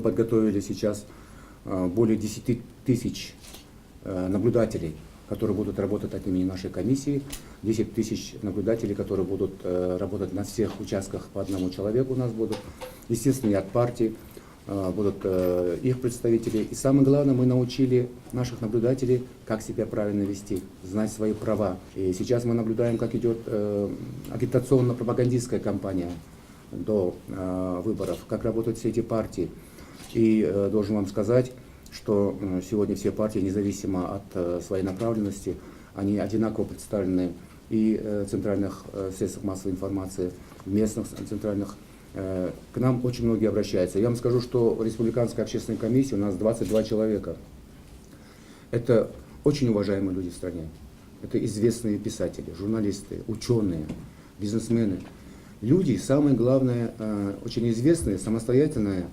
подготовили сейчас более 10 тысяч наблюдателей, которые будут работать от имени нашей комиссии, 10 тысяч наблюдателей, которые будут работать на всех участках по одному человеку у нас будут, естественно, и от партии будут их представители. И самое главное, мы научили наших наблюдателей, как себя правильно вести, знать свои права. И сейчас мы наблюдаем, как идет агитационно-пропагандистская кампания до выборов, как работают все эти партии. И должен вам сказать, что сегодня все партии, независимо от своей направленности, они одинаково представлены и в центральных средствах массовой информации, в местных центральных. К нам очень многие обращаются. Я вам скажу, что в Республиканской общественной комиссии у нас 22 человека. Это очень уважаемые люди в стране. Это известные писатели, журналисты, ученые, бизнесмены. Люди, самое главное, очень известные, самостоятельные.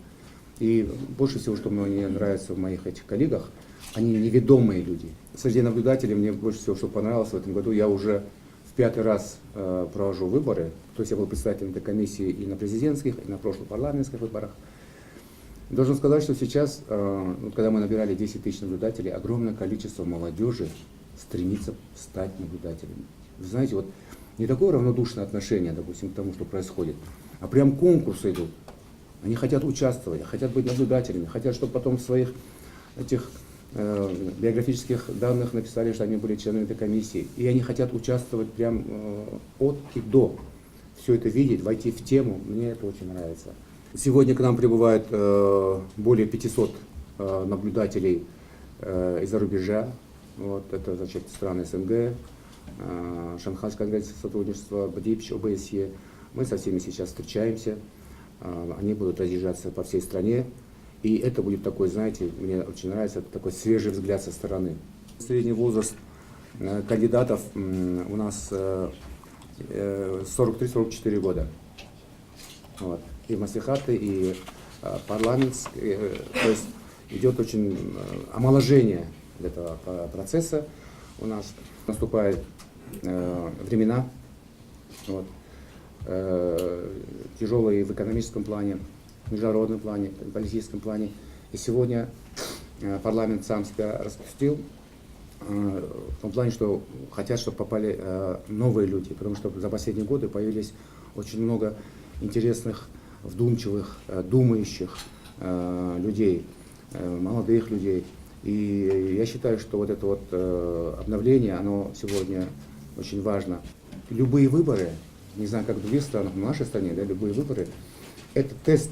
И больше всего, что мне нравится в моих этих коллегах, они неведомые люди. Среди наблюдателей мне больше всего, что понравилось в этом году, я уже в 5-й раз провожу выборы. То есть я был председателем этой комиссии и на президентских, и на прошлых парламентских выборах. Должен сказать, что сейчас, когда мы набирали 10 тысяч наблюдателей, огромное количество молодежи стремится стать наблюдателями. Вы знаете, вот не такое равнодушное отношение, допустим, к тому, что происходит, а прям конкурсы идут. Они хотят участвовать, хотят быть наблюдателями, хотят, чтобы потом в своих этих биографических данных написали, что они были членами этой комиссии. И они хотят участвовать прям от и до. Все это видеть, войти в тему, мне это очень нравится. Сегодня к нам прибывает более 500 наблюдателей из-за рубежа. Вот, это, значит, страны СНГ, Шанхайская организация сотрудничества, БДИПЧ, ОБСЕ. Мы со всеми сейчас встречаемся. Они будут разъезжаться по всей стране. И это будет такой, знаете, мне очень нравится, это такой свежий взгляд со стороны. Средний возраст кандидатов у нас 43-44 года. Вот. И маслихаты, и парламент. То есть идет очень омоложение этого процесса. У нас наступают времена. Вот. Тяжелые в экономическом плане, в международном плане, в политическом плане. И сегодня парламент сам себя распустил в том плане, что хотят, чтобы попали новые люди, потому что за последние годы появились очень много интересных, вдумчивых, думающих людей, молодых людей. И я считаю, что вот это вот обновление, оно сегодня очень важно. Любые выборы, не знаю, как в других странах, но в нашей стране, да, любые выборы, это тест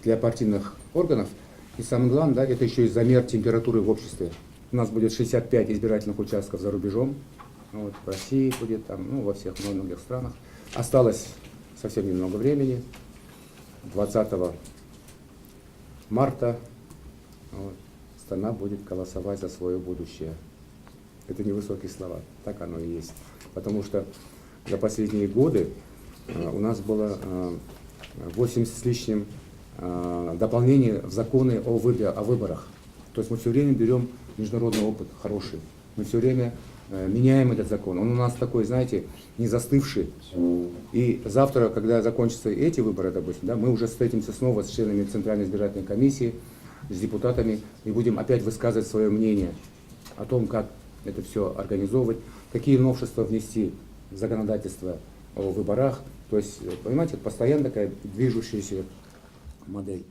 для партийных органов. И самое главное, да, это еще и замер температуры в обществе. У нас будет 65 избирательных участков за рубежом. Вот, в России будет, там, ну, во всех многих странах. Осталось совсем немного времени. 20 марта вот, страна будет голосовать за свое будущее. Это не высокие слова, так оно и есть. Потому что за последние годы у нас было 80 с лишним дополнений в законы о выборах. То есть мы все время берем международный опыт хороший. Мы все время меняем этот закон. Он у нас такой, знаете, не застывший. И завтра, когда закончатся эти выборы, допустим, да, мы уже встретимся снова с членами Центральной избирательной комиссии, с депутатами, и будем опять высказывать свое мнение о том, как это все организовывать, какие новшества внести в законодательство о выборах. То есть, понимаете, постоянно такая движущаяся модель.